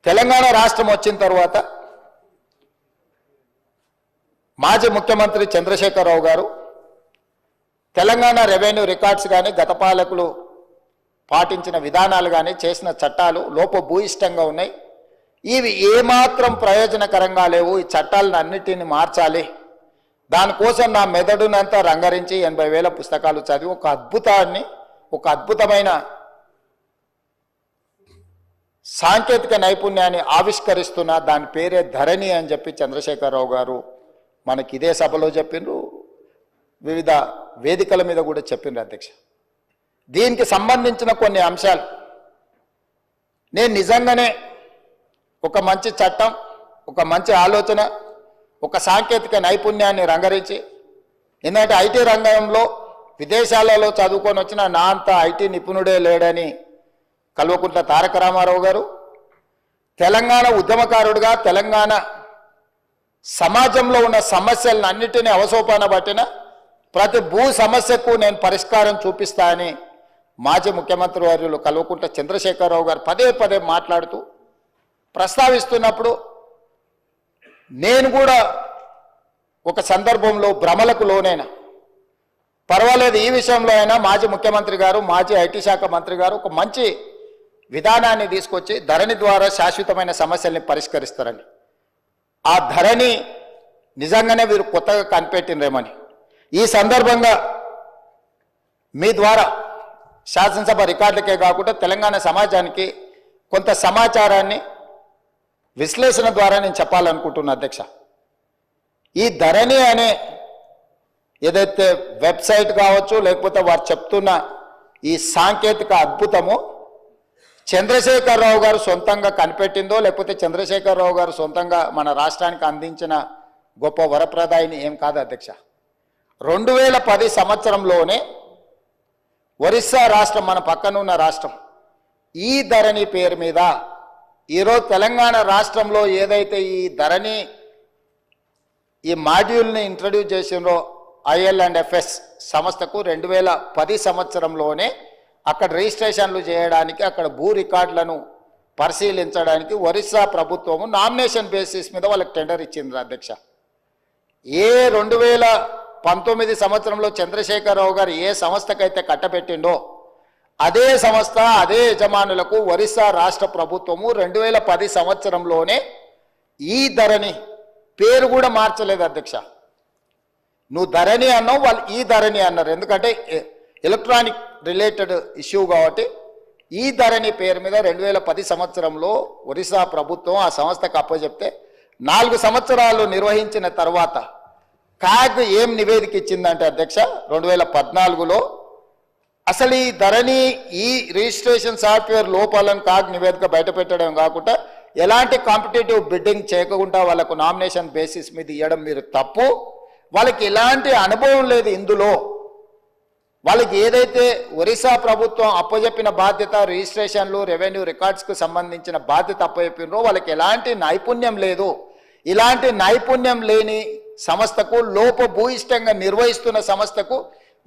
తెలంగాణ రాష్ట్రం వచ్చిన తర్వాత మాజీ ముఖ్యమంత్రి చంద్రశేఖరరావు గారు తెలంగాణ రెవెన్యూ రికార్డ్స్ కానీ గత పాలకులు పాటించిన విధానాలు కానీ చేసిన చట్టాలు లోపభూయిష్టంగా ఉన్నాయి. ఇవి ఏమాత్రం ప్రయోజనకరంగా లేవు. ఈ చట్టాలను అన్నిటిని మార్చాలి. దానికోసం నా మెదడునంతా రంగరించి 80,000 పుస్తకాలు చదివి ఒక అద్భుతమైన సాంకేతిక నైపుణ్యాన్ని ఆవిష్కరిస్తున్న దాని పేరే ధరణి అని చెప్పి చంద్రశేఖరరావు గారు మనకి ఇదే సభలో చెప్పిండ్రు, వివిధ వేదికల మీద కూడా చెప్పిండ్రు అధ్యక్ష. దీనికి సంబంధించిన కొన్ని అంశాలు నేను నిజంగానే ఒక మంచి చట్టం, ఒక మంచి ఆలోచన, ఒక సాంకేతిక నైపుణ్యాన్ని రంగరించి, ఎందుకంటే ఐటీ రంగంలో విదేశాలలో చదువుకొని వచ్చిన నా అంత ఐటీ నిపుణుడే లేడని కల్వకుంట్ల తారక రామారావు గారు, తెలంగాణ ఉద్యమకారుడిగా తెలంగాణ సమాజంలో ఉన్న సమస్యలను అన్నిటినీ అవసోపాన పట్టిన ప్రతి భూ సమస్యకు నేను పరిష్కారం చూపిస్తా అని మాజీ ముఖ్యమంత్రి వర్యులు కల్వకుంట్ల చంద్రశేఖరరావు గారు పదే పదే మాట్లాడుతూ ప్రస్తావిస్తున్నప్పుడు నేను కూడా ఒక సందర్భంలో భ్రమలకు లోనైనా, పర్వాలేదు ఈ విషయంలో అయినా మాజీ ముఖ్యమంత్రి గారు, మాజీ ఐటీ శాఖ మంత్రి గారు ఒక మంచి విధానాన్ని తీసుకొచ్చి ధరణి ద్వారా శాశ్వతమైన సమస్యల్ని పరిష్కరిస్తారని, ఆ ధరణి నిజంగానే వీరు కొత్తగా కనిపెట్టినరేమని ఈ సందర్భంగా మీ ద్వారా శాసనసభ రికార్డులకే కాకుండా తెలంగాణ సమాజానికి కొంత సమాచారాన్ని విశ్లేషణ ద్వారా నేను చెప్పాలనుకుంటున్నా అధ్యక్ష. ఈ ధరణి అనే ఏదైతే వెబ్సైట్ కావచ్చు, లేకపోతే వారు చెప్తున్న ఈ సాంకేతిక అద్భుతము చంద్రశేఖరరావు గారు సొంతంగా కనిపెట్టిందో, లేకపోతే చంద్రశేఖరరావు గారు సొంతంగా మన రాష్ట్రానికి అందించిన గొప్ప వరప్రదాయిని ఏం కాదు అధ్యక్ష. 2010 సంవత్సరంలోనే ఒరిస్సా రాష్ట్రం, మన పక్కనున్న రాష్ట్రం, ఈ ధరణి పేరు మీద ఈరోజు తెలంగాణ రాష్ట్రంలో ఏదైతే ఈ ధరణి ఈ మాడ్యూల్ని ఇంట్రడ్యూస్ చేసినో IL&FS సంస్థకు 2010 సంవత్సరంలోనే అక్కడ రిజిస్ట్రేషన్లు చేయడానికి, అక్కడ భూ రికార్డులను పరిశీలించడానికి ఒరిస్సా ప్రభుత్వము నామినేషన్ బేసిస్ మీద వాళ్ళకి టెండర్ ఇచ్చింది అధ్యక్ష. 2019 సంవత్సరంలో చంద్రశేఖరరావు గారు ఏ సంస్థకైతే కట్టబెట్టిండో అదే సంస్థ, అదే యజమానులకు ఒరిస్సా రాష్ట్ర ప్రభుత్వము 2010 సంవత్సరంలోనే ఈ ధరణి పేరు కూడా మార్చలేదు అధ్యక్ష. నువ్వు ధరణి అన్నావు, వాళ్ళు ఈ ధరణి అన్నారు. ఎందుకంటే ఎలక్ట్రానిక్ రిలేటెడ్ ఇష్యూ కాబట్టి ఈ ధరణి పేరు మీద 2010 సంవత్సరంలో ఒరిస్సా ప్రభుత్వం ఆ సంస్థకు అప్పచెప్తే 4 సంవత్సరాలు నిర్వహించిన తర్వాత కాగ్ ఏం నివేదిక ఇచ్చిందంటే అధ్యక్ష, 2014లో అసలు ఈ ధరణి ఈ రిజిస్ట్రేషన్ సాఫ్ట్వేర్ లోపాలను కాగ్ నివేదిక బయటపెట్టడం కాకుండా ఎలాంటి కాంపిటేటివ్ బిడ్డింగ్ చేయకుండా వాళ్ళకు నామినేషన్ బేసిస్ మీద ఇవ్వడం మీరు తప్పు. వాళ్ళకి ఎలాంటి అనుభవం లేదు ఇందులో. వాళ్ళకి ఏదైతే ఒరిస్సా ప్రభుత్వం అప్పచెప్పిన బాధ్యత, రిజిస్ట్రేషన్లు, రెవెన్యూ రికార్డ్స్కు సంబంధించిన బాధ్యత అప్పచెప్పినో వాళ్ళకి ఎలాంటి నైపుణ్యం లేదు. ఇలాంటి నైపుణ్యం లేని సంస్థకు, లోపభూయిష్టంగా నిర్వహిస్తున్న సంస్థకు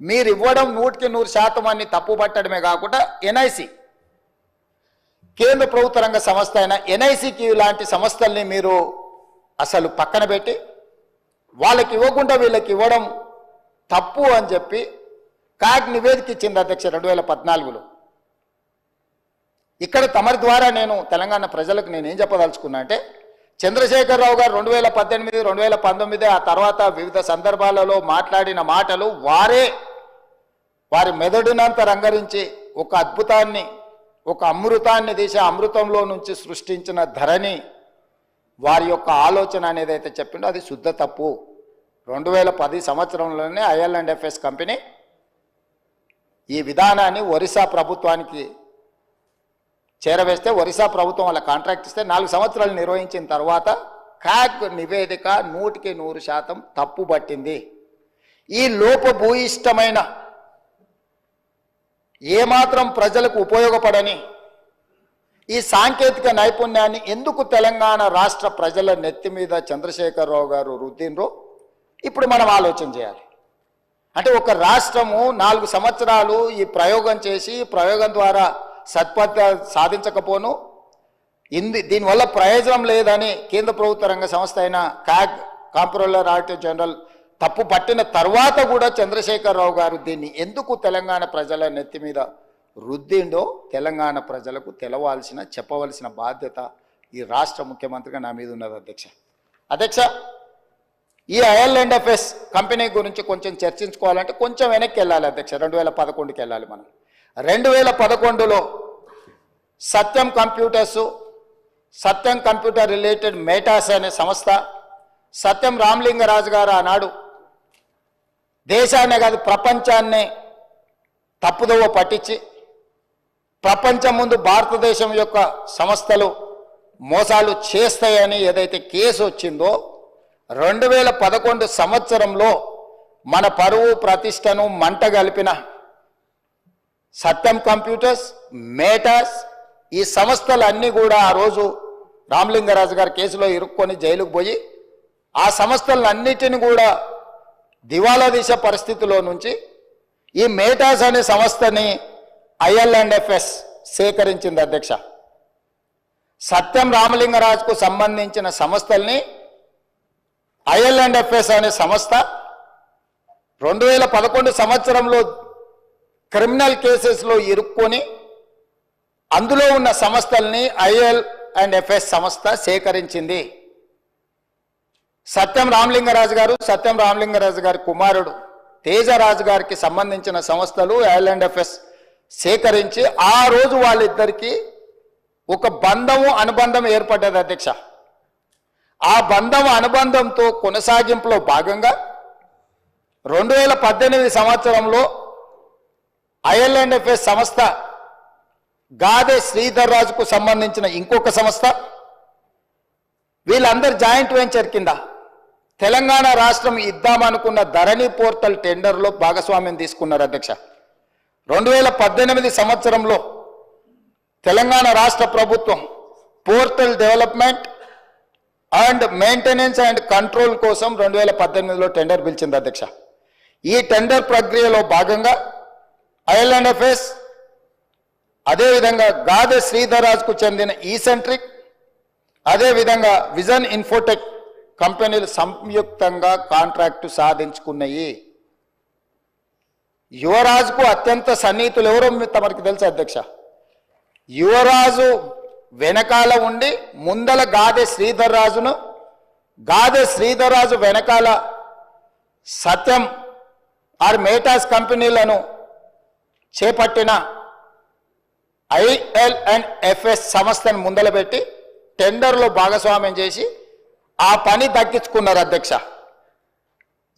మీరు ఇవ్వడం 100% అని తప్పుపట్టడమే కాకుండా NIC, కేంద్ర ప్రభుత్వ రంగ సంస్థ అయిన NICకి ఇలాంటి సంస్థల్ని మీరు అసలు పక్కన పెట్టి వాళ్ళకి ఇవ్వకుండా వీళ్ళకి ఇవ్వడం తప్పు అని చెప్పి కాగ్ నివేదిక ఇచ్చింది అధ్యక్ష 2014లో. ఇక్కడ తమరి ద్వారా నేను తెలంగాణ ప్రజలకు నేనేం చెప్పదలుచుకున్నా అంటే, చంద్రశేఖరరావు గారు 2018, 2019 ఆ తర్వాత వివిధ సందర్భాలలో మాట్లాడిన మాటలు వారి మెదడునంత రంగరించి ఒక అద్భుతాన్ని, ఒక అమృతాన్ని తీసి అమృతంలో నుంచి సృష్టించిన ధరణి వారి యొక్క ఆలోచన అనేది అయితే చెప్పిండో అది శుద్ధ తప్పు. 2010 సంవత్సరంలోనే IL&FS కంపెనీ ఈ విధానాన్ని ఒరిస్సా ప్రభుత్వానికి చేరవేస్తే ఒరిస్సా ప్రభుత్వం వాళ్ళ కాంట్రాక్ట్ ఇస్తే 4 సంవత్సరాలు నిర్వహించిన తర్వాత కాగ్ నివేదిక 100% తప్పు పట్టింది. ఈ లోపభూయిష్టమైన ఏమాత్రం ప్రజలకు ఉపయోగపడని ఈ సాంకేతిక నైపుణ్యాన్ని ఎందుకు తెలంగాణ రాష్ట్ర ప్రజల నెత్తి మీద చంద్రశేఖరరావు గారు రుద్దినరో ఇప్పుడు మనం ఆలోచన చేయాలి. అంటే ఒక రాష్ట్రము 4 సంవత్సరాలు ఈ ప్రయోగం చేసి ప్రయోగం ద్వారా సత్ఫలితాలు సాధించకపోను దీనివల్ల ప్రయోజనం లేదని కేంద్ర ప్రభుత్వ రంగ సంస్థ అయిన క్యాగ్ కాంప్ట్రోలర్ ఆడిటర్ జనరల్ తప్పు పట్టిన తర్వాత కూడా చంద్రశేఖరరావు గారు దీన్ని ఎందుకు తెలంగాణ ప్రజల నెత్తి మీద రుద్దిండో తెలంగాణ ప్రజలకు చెప్పవలసిన బాధ్యత ఈ రాష్ట్ర ముఖ్యమంత్రిగా నా మీద ఉన్నది అధ్యక్ష. ఈ IL&FS కంపెనీ గురించి కొంచెం చర్చించుకోవాలంటే కొంచెం వెనక్కి వెళ్ళాలి అధ్యక్ష. 2011కి వెళ్ళాలి మనం. 2011లో సత్యం కంప్యూటర్ రిలేటెడ్ మేటాస్ అనే సంస్థ, సత్యం రామలింగరాజు గారు ఆనాడు దేశాన్నే కాదు ప్రపంచాన్నే తప్పుదోవ పట్టించి ప్రపంచం ముందు భారతదేశం యొక్క సంస్థలు మోసాలు చేస్తాయని ఏదైతే కేసు వచ్చిందో 2011 సంవత్సరంలో మన పరువు ప్రతిష్టను మంట గలిపిన సత్యం కంప్యూటర్స్, మేటాస్ ఈ సంస్థలన్నీ కూడా ఆ రోజు రామలింగరాజు గారి కేసులో ఇరుక్కొని జైలుకు పోయి ఆ సంస్థలన్నిటిని కూడా దివాలా తీస పరిస్థితిలో నుంచి ఈ మేటాస్ అనే సంస్థని IL&FS సేకరించింది అధ్యక్ష. సత్యం రామలింగరాజుకు సంబంధించిన సంస్థల్ని IL&FS అనే సంస్థ 2011 సంవత్సరంలో క్రిమినల్ కేసెస్లో ఇరుక్కొని అందులో ఉన్న సంస్థల్ని IL&FS సంస్థ సేకరించింది. సత్యం రామలింగరాజు గారి కుమారుడు తేజరాజు గారికి సంబంధించిన సంస్థలు IL&FS సేకరించి ఆ రోజు వాళ్ళిద్దరికీ ఒక అనుబంధం ఏర్పడ్డది అధ్యక్ష. ఆ అనుబంధంతో కొనసాగింపులో భాగంగా 2018 సంవత్సరంలో IL&FS సంస్థ గాదే శ్రీధర్ రాజుకు సంబంధించిన ఇంకొక సంస్థ వీళ్ళందరూ జాయింట్ వెంచర్ కింద తెలంగాణ రాష్ట్రం ఇద్దామనుకున్న ధరణి పోర్టల్ టెండర్లో భాగస్వామ్యం తీసుకున్నారు అధ్యక్ష. 2018 సంవత్సరంలో తెలంగాణ రాష్ట్ర ప్రభుత్వం portal development and maintenance and control కోసం 2018లో టెండర్ పిలిచింది అధ్యక్ష. ఈ టెండర్ ప్రక్రియలో భాగంగా IL&FS అదేవిధంగా గాదే శ్రీధర్ రాజుకు చెందిన ఈసెంట్రిక్ అదేవిధంగా విజన్ ఇన్ఫోటెక్ కంపెనీలు సంయుక్తంగా కాంట్రాక్టు సాధించుకున్నాయి. యువరాజుకు అత్యంత సన్నిహితులు ఎవరో తమరికి తెలుసు అధ్యక్ష. యువరాజు వెనకాల ఉండి ముందల గాదే శ్రీధర్ రాజు వెనకాల సత్యం మేటాస్ కంపెనీలను చేపట్టిన IL&FS సంస్థను ముందలబెట్టి టెండర్లో భాగస్వామ్యం చేసి ఆ పని దక్కించుకున్నారు అధ్యక్ష.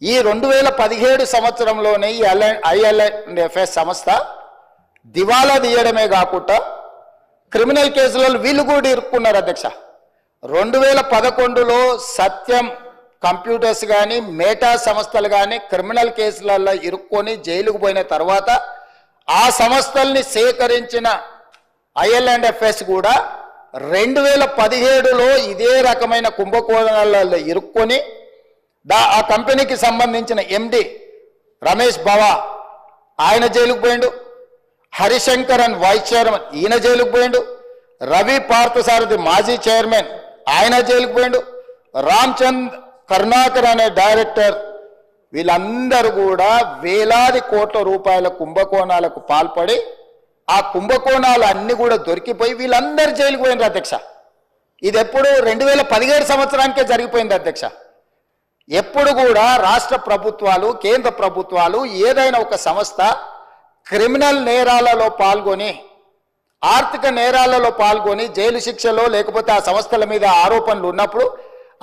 ఈ 2017 సంవత్సరంలోనే ఈ IL&FS సంస్థ దివాలా తీయడమే కాకుండా క్రిమినల్ కేసులలో వీళ్ళు కూడా ఇరుక్కున్నారు అధ్యక్ష. 2011లో సత్యం కంప్యూటర్స్ కానీ మేటా సంస్థలు కానీ క్రిమినల్ కేసులలో ఇరుక్కొని జైలుకు పోయిన తర్వాత ఆ సంస్థల్ని సేకరించిన IL&FS కూడా 2017లో ఇదే రకమైన కుంభకోణాలలో ఇరుక్కొని ఆ కంపెనీకి సంబంధించిన MD రమేష్ బావా ఆయన జైలుకు పోయిండు, హరిశంకరన్ వైస్ చైర్మన్ ఈయన జైలుకు పోయిండు, రవి పార్థసారథి మాజీ చైర్మన్ ఆయన జైలుకు పోయిండు, రామ్చంద్ కరుణాకర్ అనే డైరెక్టర్ వీళ్ళందరూ కూడా వేలాది కోట్ల రూపాయల కుంభకోణాలకు పాల్పడి ఆ కుంభకోణాలు అన్ని కూడా దొరికిపోయి వీళ్ళందరూ జైలుకు పోయినారు అధ్యక్ష. ఇది ఎప్పుడు 2017 సంవత్సరానికే జరిగిపోయింది అధ్యక్ష. ఎప్పుడు కూడా రాష్ట్ర ప్రభుత్వాలు కేంద్ర ప్రభుత్వాలు ఏదైనా ఒక సంస్థ క్రిమినల్ నేరాలలో పాల్గొని ఆర్థిక నేరాలలో పాల్గొని జైలు శిక్షలో లేకపోతే ఆ సంస్థల మీద ఆరోపణలు ఉన్నప్పుడు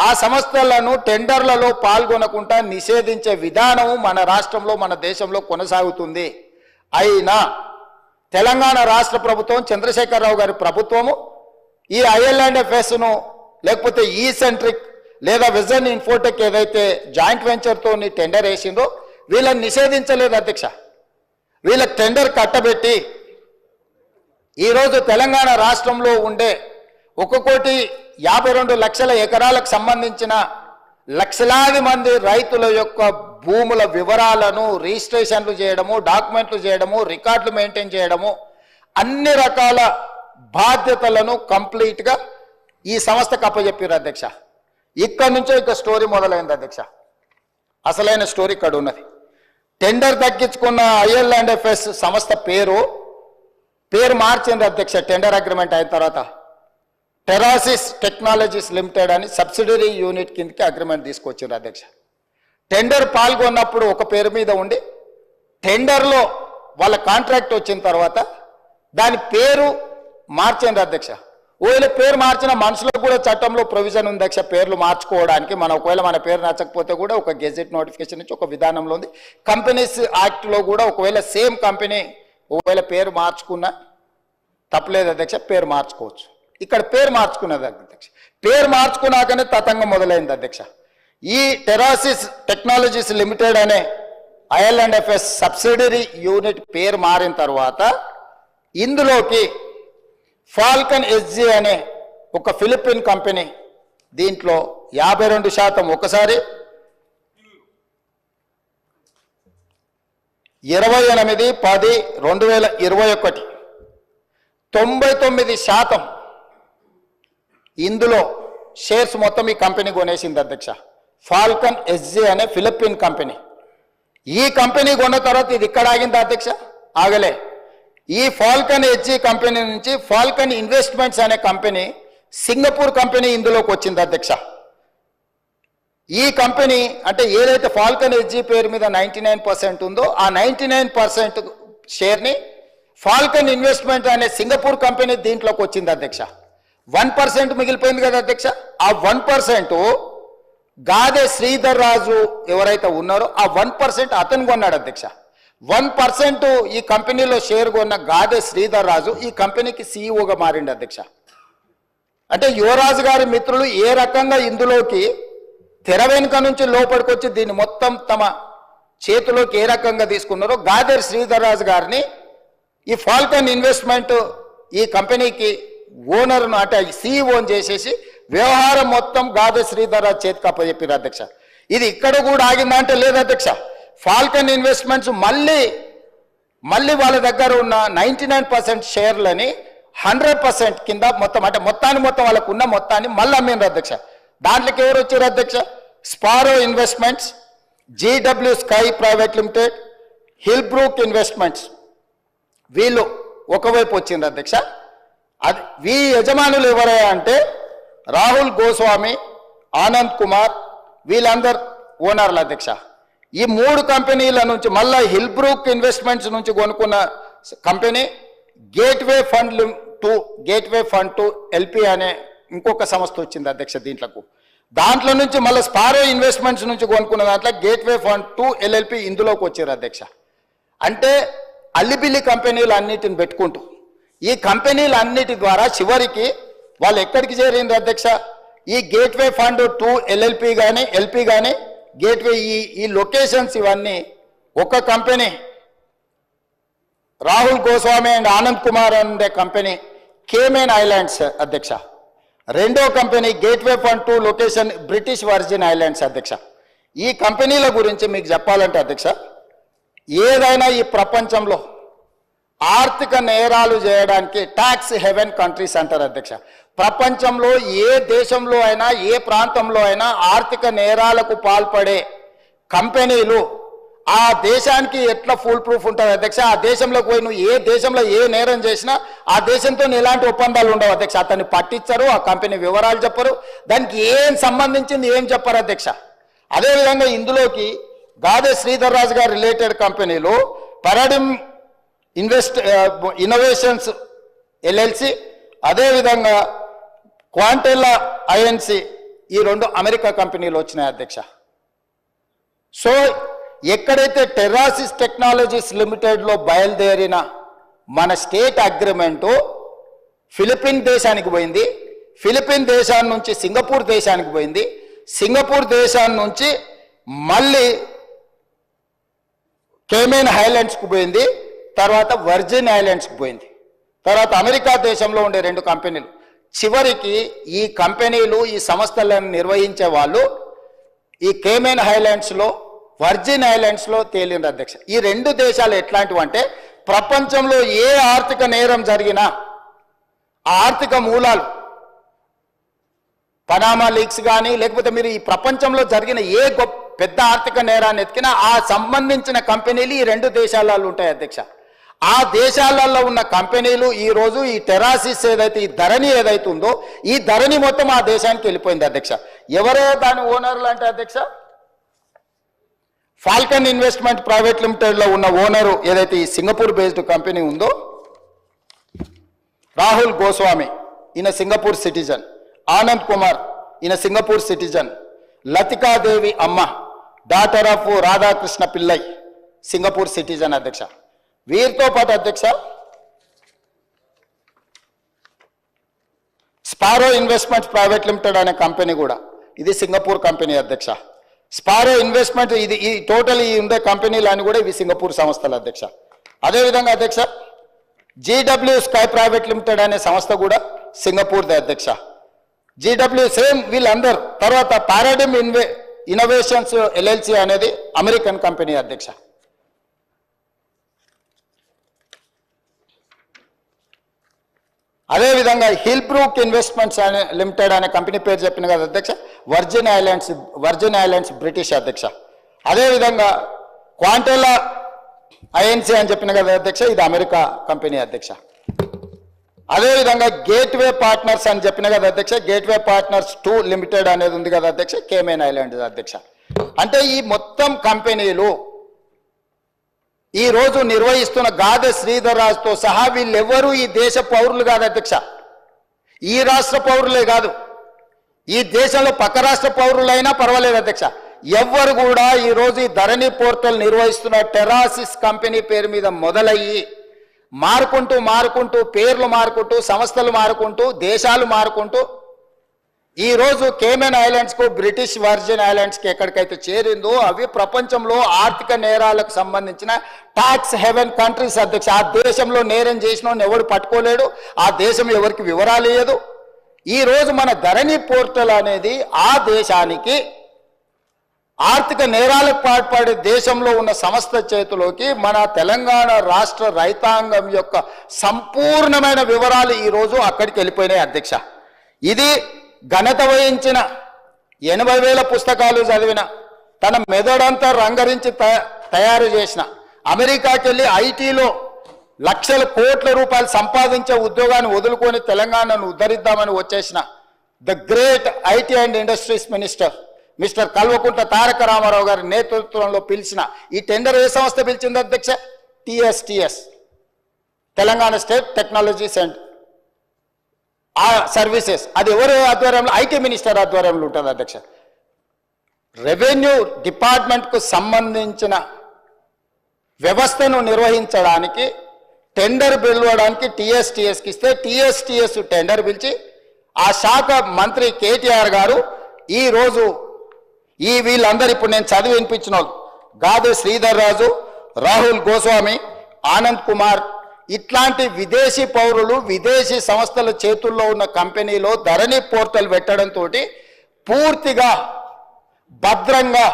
ఆ సంస్థలను టెండర్లలో పాల్గొనకుండా నిషేధించే విధానం మన రాష్ట్రంలో మన దేశంలో కొనసాగుతుంది. అయినా తెలంగాణ రాష్ట్ర ప్రభుత్వం చంద్రశేఖరరావు గారి ప్రభుత్వము ఈ IL&FSను లేకపోతే ఈసెంట్రిక్ లేదా విజన్ ఇన్ఫోటెక్ ఏదైతే జాయింట్ వెంచర్తో టెండర్ వేసిందో వీళ్ళని నిషేధించలేదు అధ్యక్ష. వీళ్ళ టెండర్ కట్టబెట్టి ఈరోజు తెలంగాణ రాష్ట్రంలో ఉండే 1,52,00,000 ఎకరాలకు సంబంధించిన లక్షలాది మంది రైతుల యొక్క భూముల వివరాలను రిజిస్ట్రేషన్లు చేయడము, డాక్యుమెంట్లు చేయడము, రికార్డులు మెయింటైన్ చేయడము, అన్ని రకాల బాధ్యతలను కంప్లీట్గా ఈ సంస్థకు అప్పచెప్పారు అధ్యక్ష. ఇక్కడ నుంచో ఇక స్టోరీ మొదలైంది అధ్యక్ష. అసలైన స్టోరీ ఇక్కడ ఉన్నది. టెండర్ దక్కించుకున్న IL&FS సంస్థ పేరు మార్చింది అధ్యక్ష. టెండర్ అగ్రిమెంట్ అయిన తర్వాత టెరాసిస్ టెక్నాలజీస్ లిమిటెడ్ అని సబ్సిడరీ యూనిట్ కిందకి అగ్రిమెంట్ తీసుకొచ్చారు అధ్యక్ష. టెండర్ పాల్గొన్నప్పుడు ఒక పేరు మీద ఉండి టెండర్లో వాళ్ళ కాంట్రాక్ట్ వచ్చిన తర్వాత దాని పేరు మార్చింది అధ్యక్ష. ఒకవేళ పేరు మార్చిన మనుషులకు కూడా చట్టంలో ప్రొవిజన్ ఉంది అధ్యక్ష పేర్లు మార్చుకోవడానికి. ఒకవేళ మన పేరు నచ్చకపోతే కూడా ఒక గెజెట్ నోటిఫికేషన్ నుంచి ఒక విధానంలో ఉంది. కంపెనీస్ యాక్ట్లో కూడా ఒకవేళ సేమ్ కంపెనీ ఒకవేళ పేరు మార్చుకున్నా తప్పలేదు అధ్యక్ష, పేరు మార్చుకోవచ్చు. ఇక్కడ పేరు మార్చుకున్నది అధ్యక్ష. పేరు మార్చుకున్నాకనే తతంగం మొదలైంది అధ్యక్ష. ఈ టెరాసిస్ టెక్నాలజీస్ లిమిటెడ్ అనే IL&FS సబ్సిడరీ యూనిట్ పేరు మారిన తర్వాత ఇందులోకి ఫాల్కన్ SG అనే ఒక ఫిలిపిన్ కంపెనీ దీంట్లో 52% ఒకసారి 28/10/2021 99% ఇందులో షేర్స్ మొత్తం ఈ కంపెనీ కొనేసింది అధ్యక్ష. ఫాల్కన్ SG అనే ఫిలిపిన్ కంపెనీ. ఈ కంపెనీ కొన్న తర్వాత ఇది ఇక్కడ ఆగింది అధ్యక్ష, ఆగలే. ఈ ఫాల్కన్ SG కంపెనీ నుంచి ఫాల్కన్ ఇన్వెస్ట్మెంట్స్ అనే కంపెనీ సింగపూర్ కంపెనీ ఇందులోకి వచ్చింది అధ్యక్ష. ఈ కంపెనీ అంటే ఏదైతే ఫాల్కన్ SG పేరు మీద 99% ఉందో ఆ 99% షేర్ని ఫాల్కన్ ఇన్వెస్ట్మెంట్ అనే సింగపూర్ కంపెనీ దీంట్లోకి వచ్చింది అధ్యక్ష. 1% మిగిలిపోయింది కదా అధ్యక్ష. ఆ 1% గాదే శ్రీధర్ రాజు ఎవరైతే ఉన్నారో ఆ 1% అతను కొన్నాడు అధ్యక్ష. 1% ఈ కంపెనీలో షేర్ కొన్న గాదే శ్రీధర్ రాజు ఈ కంపెనీకి CEOగా మారిండు అధ్యక్ష. అంటే యువరాజు గారి మిత్రులు ఏ రకంగా ఇందులోకి తెర వెనుక నుంచి లోపలికొచ్చి దీన్ని మొత్తం తమ చేతిలోకి ఏ రకంగా తీసుకున్నారో గాదే శ్రీధర్ రాజు గారిని ఈ ఫాల్కన్ ఇన్వెస్ట్మెంట్ ఈ కంపెనీకి ఓనర్ను అంటే CEO చేసేసి వ్యవహారం మొత్తం గాదే శ్రీధర్ రాజు చేతికి అప్పచెప్పారు అధ్యక్ష. ఇది ఇక్కడ కూడా ఆగిందా అంటే లేదు అధ్యక్ష. ఫాల్కన్ ఇన్వెస్ట్మెంట్స్ మళ్ళీ వాళ్ళ దగ్గర ఉన్న 99% షేర్లని 100% కింద మొత్తం అంటే మొత్తం వాళ్ళకు ఉన్న మొత్తాన్ని మళ్ళీ అమ్మిండ్రు అధ్యక్ష. దాంట్లోకి ఎవరు వచ్చారు అధ్యక్ష? Sparrow Investments, GW Sky Private Limited, Hillbrook Investments వీళ్ళు ఒకవైపు వచ్చిండ్రు అధ్యక్ష. అది వీ యజమానులు ఎవరయ్యా అంటే రాహుల్ గోస్వామి, ఆనంద్ కుమార్ వీళ్ళందరు ఓనర్లు అధ్యక్ష. ఈ 3 కంపెనీల నుంచి మళ్ళీ హిల్బ్రూక్ ఇన్వెస్ట్మెంట్స్ నుంచి కొనుక్కున్న company gateway fund to LP అనే ఇంకొక సంస్థ వచ్చింది అధ్యక్ష. దాంట్లో నుంచి మళ్ళీ స్పారో ఇన్వెస్ట్మెంట్స్ నుంచి కొనుక్కున్న దాంట్లో గేట్వే ఫండ్ టు LLP ఇందులోకి వచ్చారు అధ్యక్ష. అంటే అల్లిబిల్లి కంపెనీలు అన్నిటిని పెట్టుకుంటూ ఈ కంపెనీలన్నిటి ద్వారా చివరికి వాళ్ళు ఎక్కడికి చేరింది అధ్యక్ష? ఈ గేట్వే ఫండ్ టు LLP కానీ LP కానీ గేట్వే ఈ లొకేషన్స్ ఇవన్నీ ఒక కంపెనీ రాహుల్ గోస్వామి అండ్ ఆనంద్ కుమార్ అనే కంపెనీ కేమెన్ ఐలాండ్స్ అధ్యక్ష. రెండో company gateway fund to location British virgin islands అధ్యక్ష. ఈ కంపెనీల గురించి మీకు చెప్పాలంటే అధ్యక్ష, ఏదైనా ఈ ప్రపంచంలో ఆర్థిక నేరాలు చేయడానికి ట్యాక్స్ హెవెన్ కంట్రీస్ అంటారు అధ్యక్ష. ప్రపంచంలో ఏ దేశంలో అయినా ఏ ప్రాంతంలో అయినా ఆర్థిక నేరాలకు పాల్పడే కంపెనీలు ఆ దేశానికి ఎట్లా ఫుల్ ప్రూఫ్ ఉంటుంది అధ్యక్ష? ఆ దేశంలోకి పోయి నువ్వు ఏ దేశంలో ఏ నేరం చేసినా ఆ దేశంతో ఎలాంటి ఒప్పందాలు ఉండవు అధ్యక్ష. అతన్ని పట్టించరు, ఆ కంపెనీ వివరాలు చెప్పరు, దానికి ఏం సంబంధించింది ఏం చెప్పరు అధ్యక్ష. అదేవిధంగా ఇందులోకి గాదే శ్రీధర్ రాజు గారు రిలేటెడ్ కంపెనీలు పరాడిమ్ ఇన్నోవేషన్స్ LLC, అదేవిధంగా క్వాంటెల్లా INC ఈ 2 అమెరికా కంపెనీలు వచ్చినాయి అధ్యక్ష. సో ఎక్కడైతే టెరాసిస్ టెక్నాలజీస్ లిమిటెడ్లో బయలుదేరిన మన స్టేట్ అగ్రిమెంటు ఫిలిపిన్ దేశానికి పోయింది, ఫిలిపిన్ దేశాన్ని నుంచి సింగపూర్ దేశానికి పోయింది, సింగపూర్ దేశాన్ని నుంచి మళ్ళీ కేమెన్ ఐలాండ్స్కి పోయింది, తర్వాత వర్జిన్ ఐలాండ్స్కి పోయింది, తర్వాత అమెరికా దేశంలో ఉండే 2 కంపెనీలు. చివరికి ఈ కంపెనీలు ఈ సంస్థలను నిర్వహించే వాళ్ళు ఈ కేమెన్ ఐలాండ్స్లో వర్జిన్ ఐలాండ్స్లో తేలింది అధ్యక్ష. ఈ 2 దేశాలు ఎట్లాంటివి అంటే ప్రపంచంలో ఏ ఆర్థిక నేరం జరిగినా ఆ ఆర్థిక మూలాలు పనామా లీక్స్ కానీ లేకపోతే మీరు ఈ ప్రపంచంలో జరిగిన ఏ పెద్ద ఆర్థిక నేరాన్ని ఎత్తికినా ఆ సంబంధించిన కంపెనీలు ఈ రెండు దేశాలలో ఉంటాయి అధ్యక్ష. ఆ దేశాలలో ఉన్న కంపెనీలు ఈరోజు ఈ టెరాసిస్ ఏదైతే ఈ ధరణి ఏదైతే ఉందో ఈ ధరణి మొత్తం ఆ దేశానికి వెళ్ళిపోయింది అధ్యక్ష. ఎవరో దాని ఓనర్లు అంటే అధ్యక్ష ఫాల్కన్ ఇన్వెస్ట్మెంట్ ప్రైవేట్ లిమిటెడ్లో ఉన్న ఓనరు ఏదైతే ఈ సింగపూర్ బేస్డ్ కంపెనీ ఉందో రాహుల్ గోస్వామి, ఈయన సింగపూర్ సిటిజన్. ఆనంద్ కుమార్, ఈయన సింగపూర్ సిటిజన్. లతికాదేవి అమ్మ, daughter of Radhakrishna Pillai, Singapore citizen అధ్యక్ష. వీరితో పాటు అధ్యక్ష స్పారో ఇన్వెస్ట్మెంట్ ప్రైవేట్ లిమిటెడ్ అనే కంపెనీ కూడా ఇది సింగపూర్ కంపెనీ అధ్యక్ష. స్పారో ఇన్వెస్ట్మెంట్ ఇది ఈ టోటల్ ఈ ఉండే కంపెనీలు అని కూడా ఇవి సింగపూర్ సంస్థలు అధ్యక్ష. అదేవిధంగా అధ్యక్ష జీడబ్ల్యూ స్కై ప్రైవేట్ లిమిటెడ్ అనే సంస్థ కూడా సింగపూర్ది అధ్యక్ష. జీడబ్ల్యూ సేమ్ వీళ్ళందరూ. తర్వాత పారాడిమ్ ఇన్నోవేషన్స్ ఎల్ఎల్సి అనేది అమెరికన్ కంపెనీ అధ్యక్ష. అదేవిధంగా హిల్ బ్రూక్ ఇన్వెస్ట్మెంట్స్ అనే లిమిటెడ్ అనే కంపెనీ పేరు చెప్పిన కదా అధ్యక్ష, వర్జిన్ ఐలాండ్స్ బ్రిటిష్ అధ్యక్ష. అదేవిధంగా క్వాంటెలా ఐఎన్సీ అని చెప్పిన కదా అధ్యక్ష, ఇది అమెరికా కంపెనీ అధ్యక్ష. అదేవిధంగా గేట్వే పార్ట్నర్స్ అని చెప్పిన కదా అధ్యక్ష, గేట్వే పార్ట్నర్స్ 2 లిమిటెడ్ అనేది ఉంది కదా అధ్యక్ష, కేమెన్ ఐలాండ్స్ అధ్యక్ష. అంటే ఈ మొత్తం కంపెనీలు ఈ రోజు నిర్వహిస్తున్న గాదె శ్రీధర్ రాజుతో సహా వీళ్ళెవ్వరూ ఈ దేశ పౌరులు కాదు అధ్యక్ష. ఈ రాష్ట్ర పౌరులే కాదు, ఈ దేశంలో పక్క రాష్ట్ర పౌరులైనా పర్వాలేదు అధ్యక్ష. ఎవ్వరు కూడా ఈరోజు ఈ ధరణి పోర్టల్ నిర్వహిస్తున్న టెరాసిస్ కంపెనీ పేరు మీద మొదలయ్యి మారుకుంటూ పేర్లు మారుకుంటూ సంస్థలు మారుకుంటూ దేశాలు మారుకుంటూ ఈరోజు కేమెన్ ఐలాండ్స్కు బ్రిటిష్ వర్జిన్ ఐలాండ్స్కి ఎక్కడికైతే చేరిందో అవి ప్రపంచంలో ఆర్థిక నేరాలకు సంబంధించిన ట్యాక్స్ హెవెన్ కంట్రీస్ అధ్యక్ష. ఆ దేశంలో నేరం చేసిన ఎవడు పట్టుకోలేడు, ఆ దేశం ఎవరికి వివరాలు ఇయ్యదు. ఈరోజు మన ధరణి పోర్టల్ అనేది ఆ దేశానికి ఆర్థిక నేరాలకు పాల్పడే దేశంలో ఉన్న సంస్థ చేతిలోకి మన తెలంగాణ రాష్ట్ర రైతాంగం యొక్క సంపూర్ణమైన వివరాలు ఈరోజు అక్కడికి వెళ్ళిపోయినాయి అధ్యక్ష. ఇది ఘనత వహించిన 80,000 పుస్తకాలు చదివిన తన మెదడంతా రంగరించి తయారు చేసిన అమెరికాకి వెళ్ళి ఐటీలో లక్షల కోట్ల రూపాయలు సంపాదించే ఉద్యోగాన్ని వదులుకొని తెలంగాణను ఉద్ధరిద్దామని వచ్చేసిన the great IT and industries mister Kalvakuntla Taraka Ramarao గారి నేతృత్వంలో పిలిచిన ఈ టెండర్ ఏ సంస్థ పిలిచింది అధ్యక్ష? TSTS, Telangana state technology centre ఆ సర్వీసెస్. అది ఎవరు ఆధ్వర్యంలో? ఐటీ మినిస్టర్ ఆధ్వర్యంలో ఉంటుంది అధ్యక్ష. రెవెన్యూ డిపార్ట్మెంట్కు సంబంధించిన వ్యవస్థను నిర్వహించడానికి టెండర్ పిలవడానికి టిఎస్టిఎస్కి ఇస్తే టిఎస్టిఎస్ టెండర్ పిలిచి ఆ శాఖ మంత్రి కేటీఆర్ గారు ఈరోజు వీళ్ళందరూ ఇప్పుడు నేను చదివి వినిపించిన వాళ్ళు గాదె శ్రీధర్ రాజు, రాహుల్ గోస్వామి, ఆనంద్ కుమార్ ఇట్లాంటి విదేశీ పౌరులు విదేశీ సంస్థల చేతుల్లో ఉన్న కంపెనీలో ధరణి పోర్టల్ పెట్టడంతో పూర్తిగా భద్రంగా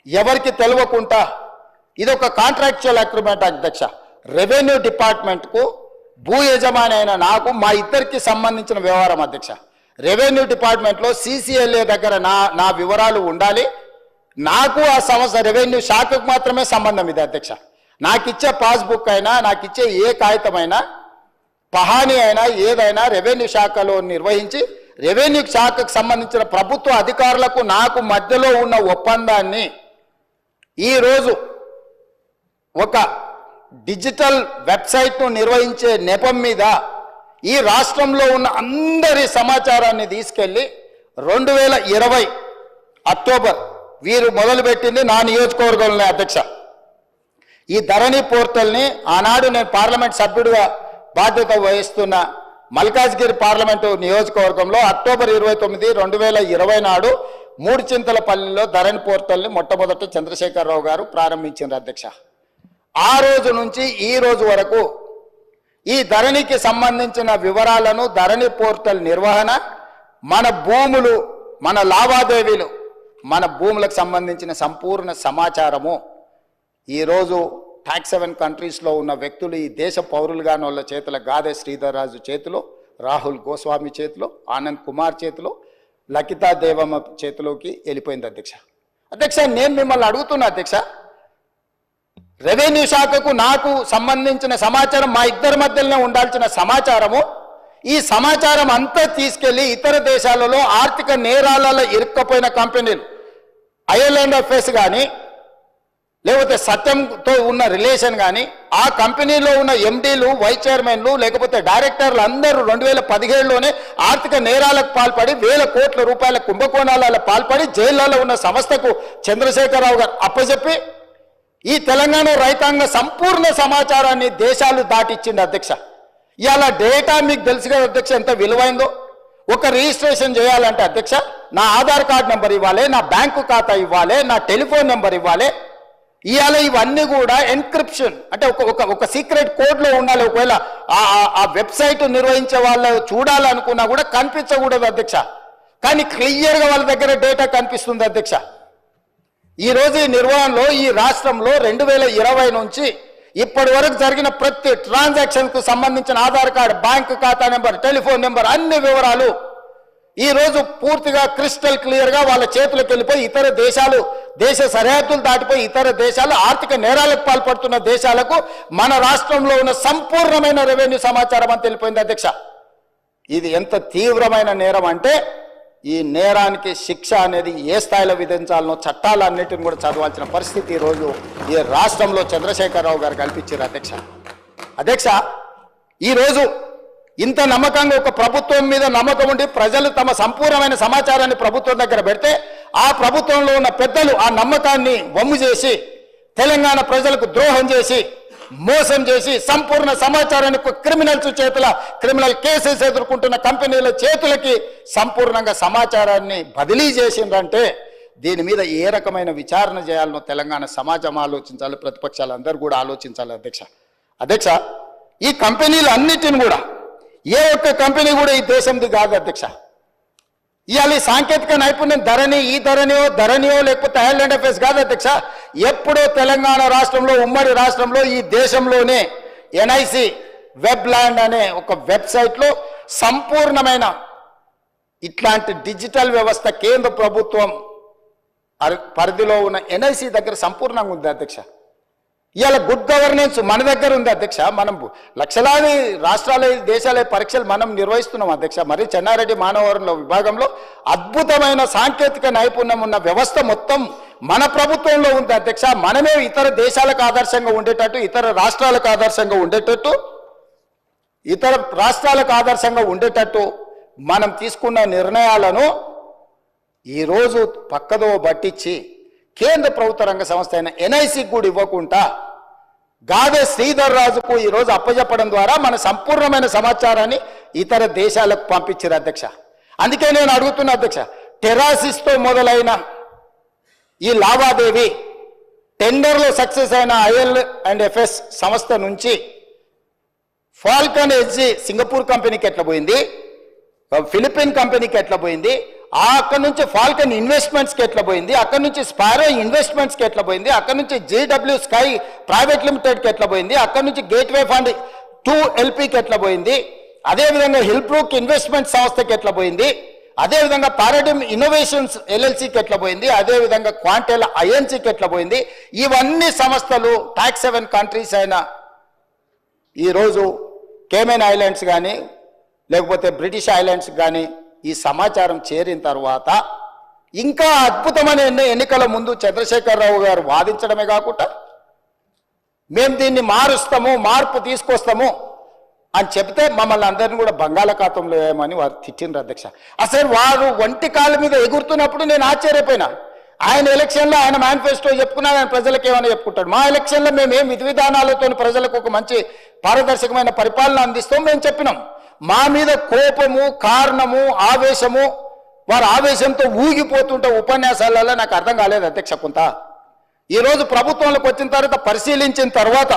ఎవరికి తెలియకుండా ఇదొక కాంట్రాక్చువల్ అగ్రిమెంట్ అధ్యక్ష. రెవెన్యూ డిపార్ట్మెంట్కు భూ యజమాని అయిన నాకు మా ఇద్దరికి సంబంధించిన వ్యవహారం అధ్యక్ష. రెవెన్యూ డిపార్ట్మెంట్లో సిసిఎల్ఏ దగ్గర నా వివరాలు ఉండాలి. నాకు ఆ సంస్థ రెవెన్యూ శాఖకు మాత్రమే సంబంధం ఇది అధ్యక్ష. నాకిచ్చే పాస్బుక్ అయినా నాకిచ్చే ఏ కాగితమైనా పహానీ అయినా ఏదైనా రెవెన్యూ శాఖలో నిర్వహించి రెవెన్యూ శాఖకు సంబంధించిన ప్రభుత్వ అధికారులకు నాకు మధ్యలో ఉన్న ఒప్పందాన్ని ఈరోజు ఒక డిజిటల్ వెబ్సైట్ను నిర్వహించే నెపం మీద ఈ రాష్ట్రంలో ఉన్న అందరి సమాచారాన్ని తీసుకెళ్ళి 2020 అక్టోబర్ వీరు మొదలుపెట్టింది నా నియోజకవర్గంలో అధ్యక్ష. ఈ ధరణి పోర్టల్ని ఆనాడు నేను పార్లమెంట్ సభ్యుడిగా బాధ్యత వహిస్తున్న మల్కాజ్గిరి పార్లమెంటు నియోజకవర్గంలో అక్టోబర్ 29, 2020 నాడు మూడుచింతలపల్లిలో ధరణి పోర్టల్ని మొట్టమొదట చంద్రశేఖరరావు గారు ప్రారంభించారు అధ్యక్ష. ఆ రోజు నుంచి ఈ రోజు వరకు ఈ ధరణికి సంబంధించిన వివరాలను ధరణి పోర్టల్ నిర్వహణ, మన భూములు, మన లావాదేవీలు, మన భూములకు సంబంధించిన సంపూర్ణ సమాచారము ఈరోజు ట్యాక్స్ హెవెన్ కంట్రీస్లో ఉన్న వ్యక్తులు ఈ దేశ పౌరులుగాని వాళ్ళ చేతిలో గాదె శ్రీధర్ రాజు చేతిలో, రాహుల్ గోస్వామి చేతిలో, ఆనంద్ కుమార్ చేతిలో, లకితా దేవమ్మ చేతిలోకి వెళ్ళిపోయింది అధ్యక్ష. అధ్యక్ష, నేను మిమ్మల్ని అడుగుతున్నా అధ్యక్ష, రెవెన్యూ శాఖకు నాకు సంబంధించిన సమాచారం, మా ఇద్దరి మధ్యలోనే ఉండాల్సిన సమాచారము, ఈ సమాచారం అంతా తీసుకెళ్లి ఇతర దేశాలలో ఆర్థిక నేరాలలో ఇరుక్కపోయిన కంపెనీలు, ఐఎల్ఎండ్ ఎఫ్ఎస్ కానీ లేకపోతే సత్యంతో ఉన్న రిలేషన్ కానీ, ఆ కంపెనీలో ఉన్న ఎండీలు, వైస్ చైర్మన్లు లేకపోతే డైరెక్టర్లు అందరూ 2017లోనే ఆర్థిక నేరాలకు పాల్పడి వేల కోట్ల రూపాయల కుంభకోణాలలో పాల్పడి జైళ్లలో ఉన్న సంస్థకు చంద్రశేఖరరావు గారు అప్పచెప్పి ఈ తెలంగాణ రైతాంగ సంపూర్ణ సమాచారాన్ని దేశాలు దాటిచ్చింది అధ్యక్ష. ఇవాళ డేటా మీకు తెలుసు కదా అధ్యక్ష ఎంత విలువైందో. ఒక రిజిస్ట్రేషన్ చేయాలంటే అధ్యక్ష నా ఆధార్ కార్డ్ నెంబర్ ఇవ్వాలి, నా బ్యాంకు ఖాతా ఇవ్వాలి, నా టెలిఫోన్ నెంబర్ ఇవ్వాలి. ఇవాళ ఇవన్నీ కూడా ఎన్క్రిప్షన్ అంటే ఒక సీక్రెట్ కోడ్లో ఉండాలి. ఒకవేళ ఆ వెబ్సైట్ నిర్వహించే వాళ్ళు చూడాలనుకున్నా కూడా కనిపించకూడదు అధ్యక్ష. కానీ క్లియర్గా వాళ్ళ దగ్గర డేటా కనిపిస్తుంది అధ్యక్ష. ఈ రోజు ఈ నిర్వహణలో ఈ రాష్ట్రంలో 2020 నుంచి ఇప్పటి వరకు జరిగిన ప్రతి ట్రాన్సాక్షన్కు సంబంధించిన ఆధార్ కార్డు, బ్యాంకు ఖాతా నెంబర్, టెలిఫోన్ నెంబర్ అన్ని వివరాలు ఈ రోజు పూర్తిగా క్రిస్టల్ క్లియర్గా వాళ్ళ చేతులకు వెళ్ళిపోయి ఇతర దేశాలు, దేశ సరిహద్దులు దాటిపోయి ఇతర దేశాలు, ఆర్థిక నేరాలకు పాల్పడుతున్న దేశాలకు మన రాష్ట్రంలో ఉన్న సంపూర్ణమైన రెవెన్యూ సమాచారం అని తెలిపోయింది అధ్యక్ష. ఇది ఎంత తీవ్రమైన నేరం అంటే ఈ నేరానికి శిక్ష అనేది ఏ స్థాయిలో విధించాలనో చట్టాలన్నిటిని కూడా చదవాల్సిన పరిస్థితి ఈరోజు ఈ రాష్ట్రంలో చంద్రశేఖరరావు గారు కల్పించారు అధ్యక్ష. అధ్యక్ష, ఈరోజు ఇంత నమ్మకంగా ఒక ప్రభుత్వం మీద నమ్మకం ఉండి ప్రజలు తమ సంపూర్ణమైన సమాచారాన్ని ప్రభుత్వం దగ్గర పెడితే ఆ ప్రభుత్వంలో ఉన్న పెద్దలు ఆ నమ్మకాన్ని వమ్ము చేసి తెలంగాణ ప్రజలకు ద్రోహం చేసి మోసం చేసి సంపూర్ణ సమాచారాన్ని క్రిమినల్ కేసెస్ ఎదుర్కొంటున్న కంపెనీల చేతులకి సంపూర్ణంగా సమాచారాన్ని బదిలీ చేసిందంటే దీని మీద ఏ రకమైన విచారణ చేయాలనో తెలంగాణ సమాజం ఆలోచించాలి, ప్రతిపక్షాలు అందరూ కూడా ఆలోచించాలి అధ్యక్ష. అధ్యక్ష, ఈ కంపెనీలు అన్నిటిని కూడా ఏ ఒక్క కంపెనీ కూడా ఈ దేశంది కాదు అధ్యక్ష. ఇవాళ ఈ సాంకేతిక నైపుణ్యం ధరణియో లేకపోతే ఐఎల్ఎండ్ ఎఫ్ఎస్ కాదు అధ్యక్ష. ఎప్పుడో తెలంగాణ రాష్ట్రంలో, ఉమ్మడి రాష్ట్రంలో, ఈ దేశంలోనే ఎన్ఐసి వెబ్ ల్యాండ్ అనే ఒక వెబ్సైట్లో సంపూర్ణమైన ఇట్లాంటి డిజిటల్ వ్యవస్థ కేంద్ర ప్రభుత్వం పరిధిలో ఉన్న ఎన్ఐసి దగ్గర సంపూర్ణంగా ఉంది అధ్యక్ష. ఇవాళ గుడ్ గవర్నెన్స్ మన దగ్గర ఉంది అధ్యక్ష. మనం లక్షలాది రాష్ట్రాల, దేశాల పరీక్షలు మనం నిర్వహిస్తున్నాం అధ్యక్ష. మరి చెన్నారెడ్డి మానవ వనరుల విభాగంలో అద్భుతమైన సాంకేతిక నైపుణ్యం ఉన్న వ్యవస్థ మొత్తం మన ప్రభుత్వంలో ఉంది అధ్యక్ష. మనమే ఇతర దేశాలకు ఆదర్శంగా ఉండేటట్టు, ఇతర రాష్ట్రాలకు ఆదర్శంగా ఉండేటట్టు మనం తీసుకున్న నిర్ణయాలను ఈరోజు పక్కదో పట్టించి కేంద్ర ప్రభుత్వ రంగ సంస్థ అయిన ఎన్ఐసికి కూడా ఇవ్వకుండా గాదే శ్రీధర్ రాజుకు ఈరోజు అప్పచెప్పడం ద్వారా మన సంపూర్ణమైన సమాచారాన్ని ఇతర దేశాలకు పంపించారు అధ్యక్ష. అందుకే నేను అడుగుతున్నా అధ్యక్ష, టెరాసిస్తో మొదలైన ఈ లావాదేవీ టెండర్లో సక్సెస్ అయిన IL&FS సంస్థ నుంచి ఫాల్కన్ ఎడ్జీ సింగపూర్ కంపెనీకి ఎట్లా పోయింది, ఫిలిపిన్ కంపెనీకి ఎట్లా పోయింది, అక్కడ నుంచి ఫాల్కన్ ఇన్వెస్ట్మెంట్స్కి ఎట్లా పోయింది, అక్కడ నుంచి స్పారో ఇన్వెస్ట్మెంట్స్కి ఎట్లా పోయింది, అక్కడ నుంచి JW స్కై ప్రైవేట్ లిమిటెడ్కి ఎట్లా పోయింది, అక్కడ నుంచి గేట్వే ఫండ్ 2 LPకి ఎట్లా పోయింది, అదేవిధంగా హిల్బ్రూక్ ఇన్వెస్ట్మెంట్ సంస్థకి ఎట్లా పోయింది, అదేవిధంగా పారాడిమ్ ఇన్నోవేషన్స్ LLCకి ఎట్లా పోయింది, అదేవిధంగా క్వాంటెల్ INCకి ఎట్లా పోయింది. ఇవన్నీ సంస్థలు టాక్స్ 7 కంట్రీస్ అయిన ఈరోజు కేమెన్ ఐలాండ్స్ కానీ లేకపోతే బ్రిటిష్ ఐలాండ్స్ కానీ ఈ సమాచారం చేరిన తర్వాత ఇంకా అద్భుతమైన ఎన్నికల ముందు చంద్రశేఖరరావు గారు వాదించడమే కాకుండా మేము దీన్ని మార్పు తీసుకొస్తాము అని చెప్తే మమ్మల్ని అందరినీ కూడా బంగాళాఖాతంలో వేయమని వారు తిట్టిండ్రు అధ్యక్ష. అసలు వారు ఒంటి కాళ్ళ మీద ఎగురుతున్నప్పుడు నేను ఆశ్చర్యపోయినా. ఆయన ఎలక్షన్లో ఆయన మేనిఫెస్టో చెప్పుకున్నా, ఆయన ప్రజలకు ఏమైనా చెప్పుకుంటాడు. మా ఎలక్షన్లో మేము ఏం విధి విధానాలతో ప్రజలకు ఒక మంచి పారదర్శకమైన పరిపాలన అందిస్తాం మేము చెప్పినాం. మా మీద కోపము, కారణము, ఆవేశము, వారు ఆవేశంతో ఊగిపోతుంటే ఉపన్యాసాలలో నాకు అర్థం కాలేదు అధ్యక్ష. కొంత ఈరోజు ప్రభుత్వంలోకి వచ్చిన తర్వాత పరిశీలించిన తర్వాత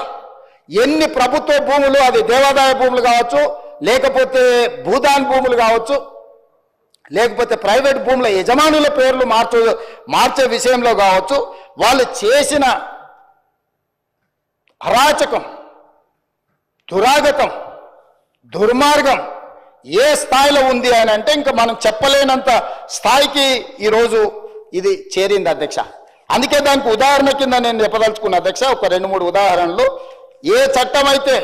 ఎన్ని ప్రభుత్వ భూములు, అది దేవాదాయ భూములు కావచ్చు, లేకపోతే భూదాన్ భూములు కావచ్చు, లేకపోతే ప్రైవేట్ భూముల యజమానుల పేర్లు మార్చే విషయంలో కావచ్చు, వాళ్ళు చేసిన అరాచకం, దురాగతం, దుర్మార్గం ఏ స్థాయిలో ఉంది అని అంటే ఇంకా మనం చెప్పలేనంత స్థాయికి ఈరోజు ఇది చేరింది అధ్యక్ష. అందుకే దానికి ఉదాహరణ కింద నేను చెప్పదలుచుకున్న అధ్యక్ష ఒక 2-3 ఉదాహరణలు. ఏ చట్టం అయితే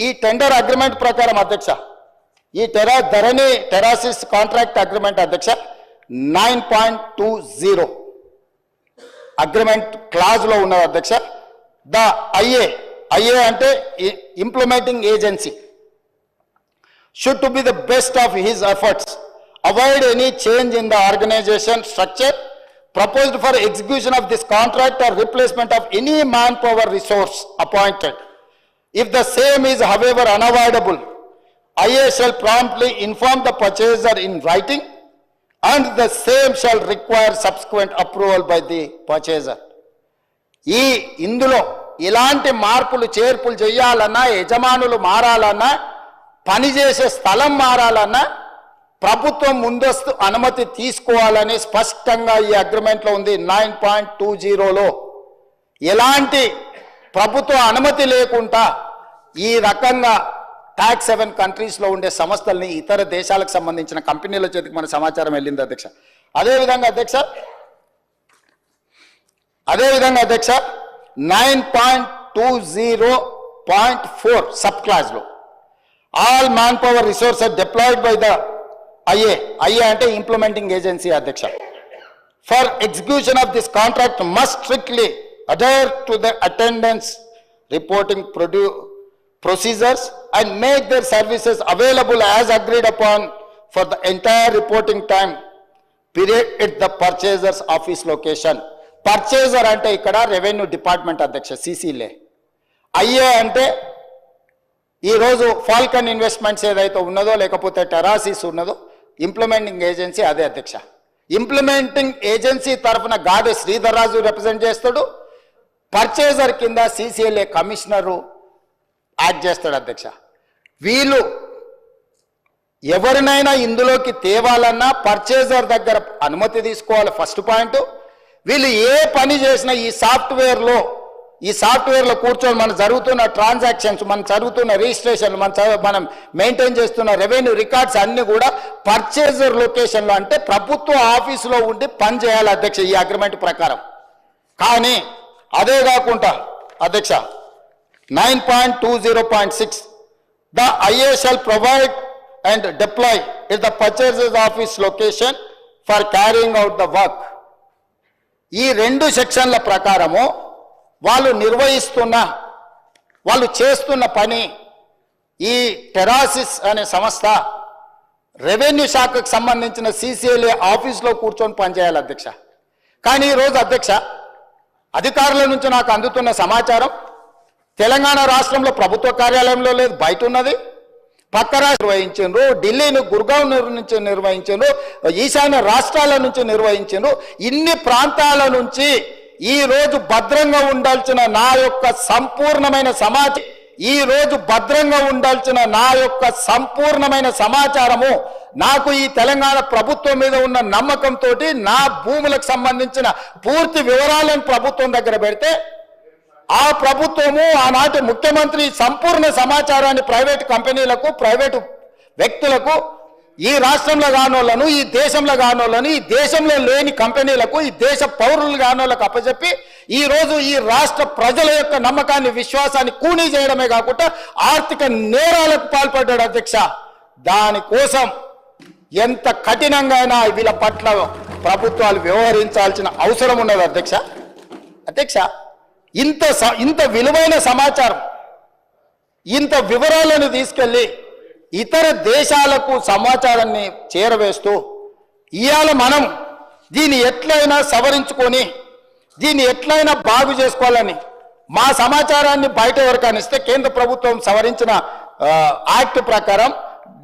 ఈ టెండర్ అగ్రిమెంట్ ప్రకారం అధ్యక్ష, ఈ టెరాసిస్ కాంట్రాక్ట్ అగ్రిమెంట్ అధ్యక్ష 9.20 అగ్రిమెంట్ క్లాజ్ లో ఉన్నది అధ్యక్ష. ద ఐఏ అంటే implementing agency should to be the best of his efforts, avoid any change in the organization structure proposed for execution of this contract or replacement of any manpower resource appointed. If the same is however unavoidable, IA shall promptly inform the purchaser in writing and the same shall require subsequent approval by the purchaser. ఇందులో ఇలాంటి మార్పులు చేర్పులు చేయాలన్నా, యజమానులు మారాలన్నా, పనిచేసే స్థలం మారాలన్నా ప్రభుత్వం ముందస్తు అనుమతి తీసుకోవాలని స్పష్టంగా ఈ అగ్రిమెంట్లో ఉంది. 9.20లో ఎలాంటి ప్రభుత్వ అనుమతి లేకుండా ఈ రకంగా ట్యాక్స్ 7 కంట్రీస్లో ఉండే సంస్థల్ని ఇతర దేశాలకు సంబంధించిన కంపెనీల చేతికి మన సమాచారం వెళ్ళింది అధ్యక్ష. అదేవిధంగా అధ్యక్ష 9.20.4 సబ్ క్లాజ్లో all manpower resources deployed by the IA అంటే ఇంప్లిమెంటింగ్ ఏజెన్సీ అధ్యక్ష for execution of this contract must strictly adhere to the attendance reporting procedures and make their services available as agreed upon for the entire reporting time period at the purchaser's office location. Purchaser అంటే ఇక్కడ revenue department అధ్యక్ష సిసిలే. IA అంటే ఈరోజు Falcon investments ఏదైతే ఉన్నదో లేకపోతే టెరాసిస్ ఉన్నదో implementing agency అదే అధ్యక్ష. ఇంప్లిమెంటింగ్ ఏజెన్సీ తరఫున గాదె శ్రీధర్ రాజు రిప్రజెంట్ చేస్తాడు. పర్చేజర్ కింద సిసిఎల్ఏ కమిషనరు యాక్ట్ చేస్తాడు అధ్యక్ష. వీళ్ళు ఎవరినైనా ఇందులోకి తేవాలన్నా పర్చేజర్ దగ్గర అనుమతి తీసుకోవాలి ఫస్ట్ పాయింట్. వీళ్ళు ఏ పని చేసినా ఈ సాఫ్ట్వేర్లో కూర్చొని మనం జరుగుతున్న ట్రాన్సాక్షన్స్, మనం జరుగుతున్న రిజిస్ట్రేషన్, మనం మెయింటైన్ చేస్తున్న రెవెన్యూ రికార్డ్స్ అన్ని కూడా పర్చేజర్ లొకేషన్లో అంటే ప్రభుత్వ ఆఫీసులో ఉండి పని చేయాలి అధ్యక్ష ఈ అగ్రిమెంట్ ప్రకారం. కానీ అదే కాకుండా అధ్యక్ష 9.20.6 the IA shall provide and deploy at the purchaser's office location for carrying out the work. ఈ 2 సెక్షన్ల ప్రకారము వాళ్ళు చేస్తున్న పని ఈ టెరాసిస్ అనే సంస్థ రెవెన్యూ శాఖకు సంబంధించిన సిసిఎల్ఏ ఆఫీస్లో కూర్చొని పనిచేయాలి అధ్యక్ష. కానీ ఈరోజు అధ్యక్ష అధికారుల నుంచి నాకు అందుతున్న సమాచారం తెలంగాణ రాష్ట్రంలో ప్రభుత్వ కార్యాలయంలో లేదు, బయట ఉన్నది. పక్క రాష్ట్రం నిర్వహించారు, ఢిల్లీని గుర్గావ్ నుంచి నిర్వహించారు, ఈశాన్య రాష్ట్రాల నుంచి నిర్వహించారు. ఇన్ని ప్రాంతాల నుంచి ఈ రోజు భద్రంగా ఉండాల్సిన నా యొక్క సంపూర్ణమైన సమాచారము నాకు ఈ తెలంగాణ ప్రభుత్వం మీద ఉన్న నమ్మకంతో నా భూములకు సంబంధించిన పూర్తి వివరాలను ప్రభుత్వం దగ్గర పెడితే ఆ ప్రభుత్వము ఆనాటి ముఖ్యమంత్రి సంపూర్ణ సమాచారాన్ని ప్రైవేటు కంపెనీలకు, ప్రైవేటు వ్యక్తులకు, ఈ రాష్ట్రంలో కానోళ్లను, ఈ దేశంలో కానోళ్లను, ఈ దేశంలో లేని కంపెనీలకు, ఈ దేశ పౌరులు కానోళ్లకు అప్పచెప్పి ఈ రోజు ఈ రాష్ట్ర ప్రజల యొక్క నమ్మకాన్ని, విశ్వాసాన్ని కూనీ చేయడమే కాకుండా ఆర్థిక నేరాలకు పాల్పడ్డాడు అధ్యక్ష. దానికోసం ఎంత కఠినంగా వీళ్ళ పట్ల ప్రభుత్వాలు వ్యవహరించాల్సిన అవసరం ఉన్నది అధ్యక్ష. ఇంత విలువైన సమాచారం, ఇంత వివరాలను తీసుకెళ్లి ఇతర దేశాలకు సమాచారాన్ని చేరవేస్తూ ఇవాళ మనం దీన్ని ఎట్లయినా సవరించుకొని దీన్ని ఎట్లయినా బాగు చేసుకోవాలని మా సమాచారాన్ని బయట ఎవరికైనా ఇస్తే కేంద్ర ప్రభుత్వం సవరించిన యాక్ట్ ప్రకారం,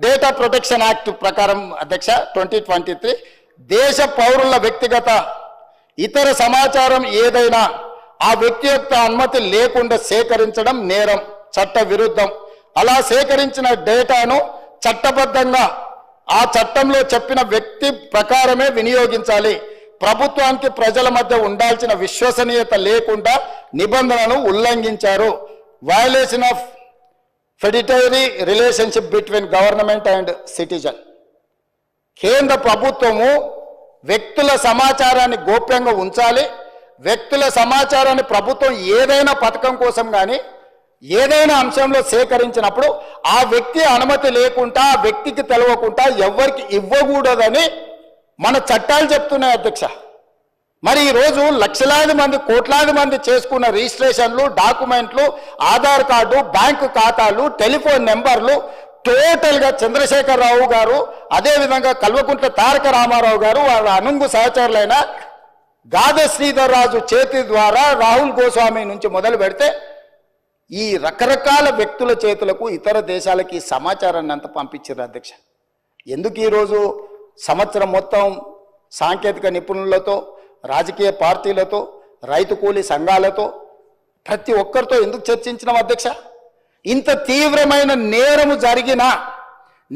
డేటా ప్రొటెక్షన్ యాక్ట్ ప్రకారం అధ్యక్ష 2023 దేశ పౌరుల వ్యక్తిగత ఇతర సమాచారం ఏదైనా ఆ వ్యక్తి యొక్క అనుమతి లేకుండా సేకరించడం నేరం, చట్ట విరుద్ధం. అలా సేకరించిన డేటాను చట్టబద్ధంగా ఆ చట్టంలో చెప్పిన వ్యక్తి ప్రకారమే వినియోగించాలి. ప్రభుత్వానికి ప్రజల మధ్య ఉండాల్సిన విశ్వసనీయత లేకుండా నిబంధనలను ఉల్లంఘించారు. Violation of fiduciary relationship between government and citizen. కేంద్ర ప్రభుత్వము వ్యక్తుల సమాచారాన్ని గోప్యంగా ఉంచాలి. వ్యక్తుల సమాచారాన్ని ప్రభుత్వం ఏదైనా పథకం కోసం కానీ ఏదైనా అంశంలో సేకరించినప్పుడు ఆ వ్యక్తి అనుమతి లేకుండా ఆ వ్యక్తికి తెలవకుండా ఎవరికి ఇవ్వకూడదని మన చట్టాలు చెప్తున్నాయి అధ్యక్ష. మరి ఈరోజు లక్షలాది మంది కోట్లాది మంది చేసుకున్న రిజిస్ట్రేషన్లు, డాక్యుమెంట్లు, ఆధార్ కార్డు, బ్యాంకు ఖాతాలు, టెలిఫోన్ నెంబర్లు టోటల్గా చంద్రశేఖరరావు గారు, అదేవిధంగా కల్వకుంట్ల తారక రామారావు గారు, వాళ్ళ అనుంగు సహచరులైన గాద శ్రీధర్ రాజు చేతి ద్వారా రాహుల్ గోస్వామి నుంచి మొదలు పెడితే ఈ రకరకాల వ్యక్తుల చేతులకు ఇతర దేశాలకి సమాచారాన్ని అంతా పంపించారు అధ్యక్ష. ఎందుకు ఈరోజు సంవత్సరం మొత్తం సాంకేతిక నిపుణులతో, రాజకీయ పార్టీలతో, రైతు కూలీ సంఘాలతో ప్రతి ఒక్కరితో ఎందుకు చర్చించినాం అధ్యక్ష? ఇంత తీవ్రమైన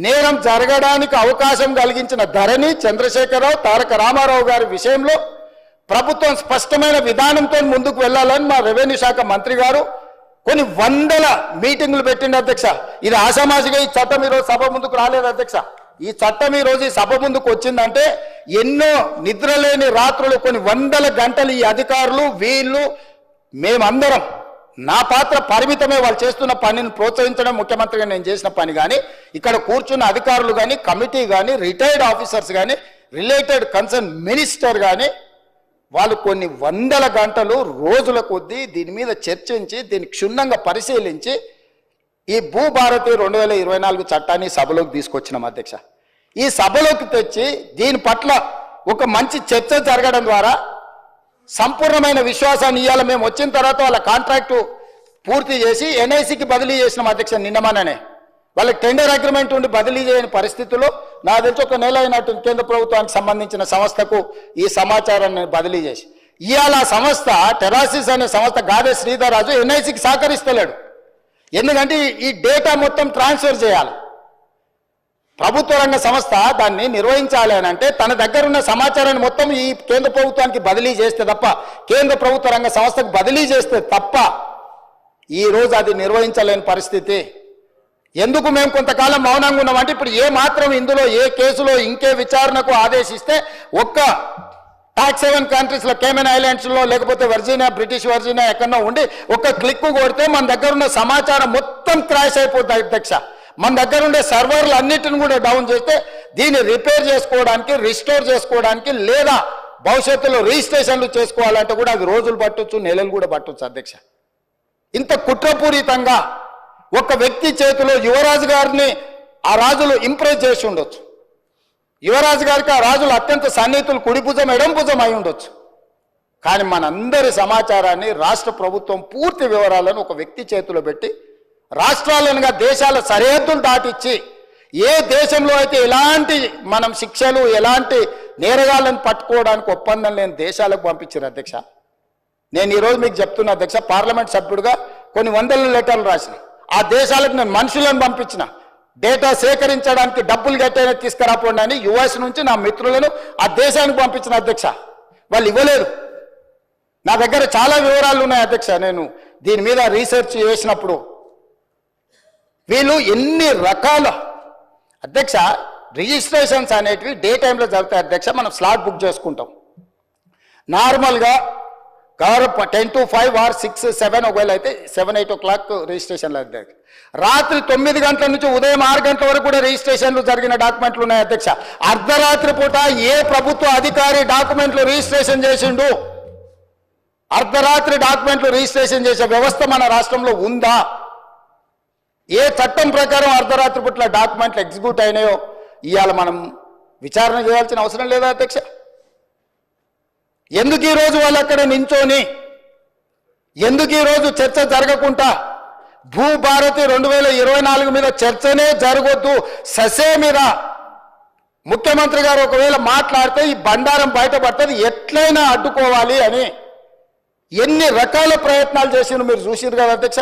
నేరం జరగడానికి అవకాశం కలిగించిన ధరణి, చంద్రశేఖరరావు, తారక రామారావు గారి విషయంలో ప్రభుత్వం స్పష్టమైన విధానంతో ముందుకు వెళ్ళాలని మా రెవెన్యూ శాఖ మంత్రి గారు కొన్ని వందల మీటింగులు పెట్టిండు అధ్యక్ష. ఇది ఆషామాషిగా ఈ చట్టం ఈరోజు సభ ముందుకు రాలేదు అధ్యక్ష. ఈ చట్టం ఈరోజు ఈ సభ ముందుకు వచ్చిందంటే ఎన్నో నిద్రలేని రాత్రులు, కొన్ని వందల గంటలు ఈ అధికారులు, వీళ్ళు, మేమందరం, నా పాత్ర పరిమితమే, వాళ్ళు చేస్తున్న పనిని ప్రోత్సహించడం ముఖ్యమంత్రిగా నేను చేసిన పని. కానీ ఇక్కడ కూర్చున్న అధికారులు కానీ, కమిటీ కానీ, రిటైర్డ్ ఆఫీసర్స్ కానీ, రిలేటెడ్ కన్సర్న్ మినిస్టర్ కానీ వాళ్ళు కొన్ని వందల గంటలు, రోజుల కొద్దీ దీని మీద చర్చించి దీన్ని క్షుణ్ణంగా పరిశీలించి ఈ భూభారతి 2024 చట్టాన్ని సభలోకి తీసుకొచ్చినాం అధ్యక్ష. ఈ సభలోకి తెచ్చి దీని పట్ల ఒక మంచి చర్చ జరగడం ద్వారా సంపూర్ణమైన విశ్వాసాన్ని ఇవ్వాలి. మేము వచ్చిన తర్వాత వాళ్ళ కాంట్రాక్టు పూర్తి చేసి ఎన్ఐసికి బదిలీ చేసినాం అధ్యక్ష. నిన్నమననే వాళ్ళకి టెండర్ అగ్రిమెంట్ ఉండి బదిలీ చేయని పరిస్థితుల్లో నాకు తెలిసి ఒక నెల అయినట్టు కేంద్ర ప్రభుత్వానికి సంబంధించిన సంస్థకు ఈ సమాచారాన్ని బదిలీ చేసి ఇవాళ సంస్థ టెరాసిస్ అనే సంస్థ గాదే శ్రీధర్ రాజు ఎన్ఐసికి సహకరిస్తలేడు. ఎందుకంటే ఈ డేటా మొత్తం ట్రాన్స్ఫర్ చేయాలి. ప్రభుత్వ రంగ సంస్థ దాన్ని నిర్వహించాలి అని అంటే తన దగ్గర ఉన్న సమాచారాన్ని మొత్తం ఈ కేంద్ర ప్రభుత్వానికి బదిలీ చేస్తే తప్ప, కేంద్ర ప్రభుత్వ రంగ సంస్థకు బదిలీ చేస్తే తప్ప ఈరోజు అది నిర్వహించలేని పరిస్థితి. ఎందుకు మేము కొంతకాలం మౌనంగా ఉన్నామంటే ఇప్పుడు ఏ మాత్రం ఇందులో ఏ కేసులో ఇంకే విచారణకు ఆదేశిస్తే ఒక్క టాక్స్ హెవెన్ కంట్రీస్లో, కేమెన్ ఐలాండ్స్లో, లేకపోతే వర్జీనియా, బ్రిటిష్ వర్జీనియా ఎక్కడో ఉండి ఒక్క క్లిక్ కొడితే మన దగ్గర ఉన్న సమాచారం మొత్తం క్రాష్ అయిపోతుంది అధ్యక్ష. మన దగ్గర ఉండే సర్వర్లు అన్నిటిని కూడా డౌన్ చేస్తే దీన్ని రిపేర్ చేసుకోవడానికి, రిస్టోర్ చేసుకోవడానికి, లేదా భవిష్యత్తులో రిజిస్ట్రేషన్లు చేసుకోవాలంటే కూడా అది రోజులు పట్టొచ్చు, నెలలు కూడా పట్టొచ్చు అధ్యక్ష. ఇంత కుట్రపూరితంగా ఒక వ్యక్తి చేతిలో యువరాజు గారిని ఆ రాజులు ఇంప్రెస్ చేసి ఉండొచ్చు. యువరాజు గారికి ఆ రాజులు అత్యంత సన్నిహితులు, కుడి భుజం ఎడం భుజం అయి ఉండొచ్చు. కానీ మనందరి సమాచారాన్ని రాష్ట్ర ప్రభుత్వం పూర్తి వివరాలను ఒక వ్యక్తి చేతిలో పెట్టి రాష్ట్రాలనుగా దేశాల సరిహద్దులు దాటిచ్చి ఏ దేశంలో అయితే ఎలాంటి మనం శిక్షలు, ఎలాంటి నేరగాళ్ళను పట్టుకోవడానికి ఒప్పందం లేని దేశాలకు పంపించారు అధ్యక్ష. నేను ఈరోజు మీకు చెప్తున్నా అధ్యక్ష, పార్లమెంట్ సభ్యుడిగా కొన్ని వందల లెటర్లు రాసిన ఆ దేశాలకు నేను మనుషులను పంపించిన, డేటా సేకరించడానికి డబ్బులు కట్టైనా తీసుకురాపోండి అని యుఎస్ నుంచి నా మిత్రులను ఆ దేశానికి పంపించిన అధ్యక్ష. వాళ్ళు ఇవ్వలేదు. నా దగ్గర చాలా వివరాలు ఉన్నాయి అధ్యక్ష. నేను దీని మీద రీసెర్చ్ చేసినప్పుడు వీళ్ళు ఎన్ని రకాల అధ్యక్ష రిజిస్ట్రేషన్స్ అనేటివి డే టైంలో జరుగుతాయి అధ్యక్ష. మనం స్లాట్ బుక్ చేసుకుంటాం నార్మల్గా 10 to 5 or 6, 7 ఒకవేళ అయితే 7, 8 o'clock రిజిస్ట్రేషన్లు అధ్యక్ష. రాత్రి 9 గంటల నుంచి ఉదయం 6 గంటల వరకు కూడా రిజిస్ట్రేషన్లు జరిగిన డాక్యుమెంట్లు ఉన్నాయి అధ్యక్ష. అర్ధరాత్రి పూట ఏ ప్రభుత్వ అధికారి డాక్యుమెంట్లు రిజిస్ట్రేషన్ చేసిండు? అర్ధరాత్రి డాక్యుమెంట్లు రిజిస్ట్రేషన్ చేసే వ్యవస్థ మన రాష్ట్రంలో ఉందా? ఏ చట్టం ప్రకారం అర్ధరాత్రి పూట్ల డాక్యుమెంట్లు ఎగ్జిక్యూట్ అయినాయో ఇవాళ మనం విచారణ చేయాల్సిన అవసరం లేదా అధ్యక్ష? ఎందుకు ఈరోజు వాళ్ళు అక్కడ నించోని, ఎందుకు ఈరోజు చర్చ జరగకుండా భూభారతి 2024 మీద చర్చనే జరగొద్దు, ససే మీద ముఖ్యమంత్రి గారు ఒకవేళ మాట్లాడితే ఈ బండారం బయటపడుతుంది, ఎట్లయినా అడ్డుకోవాలి అని ఎన్ని రకాల ప్రయత్నాలు చేసిండ్రు మీరు చూసిరు కదా అధ్యక్ష.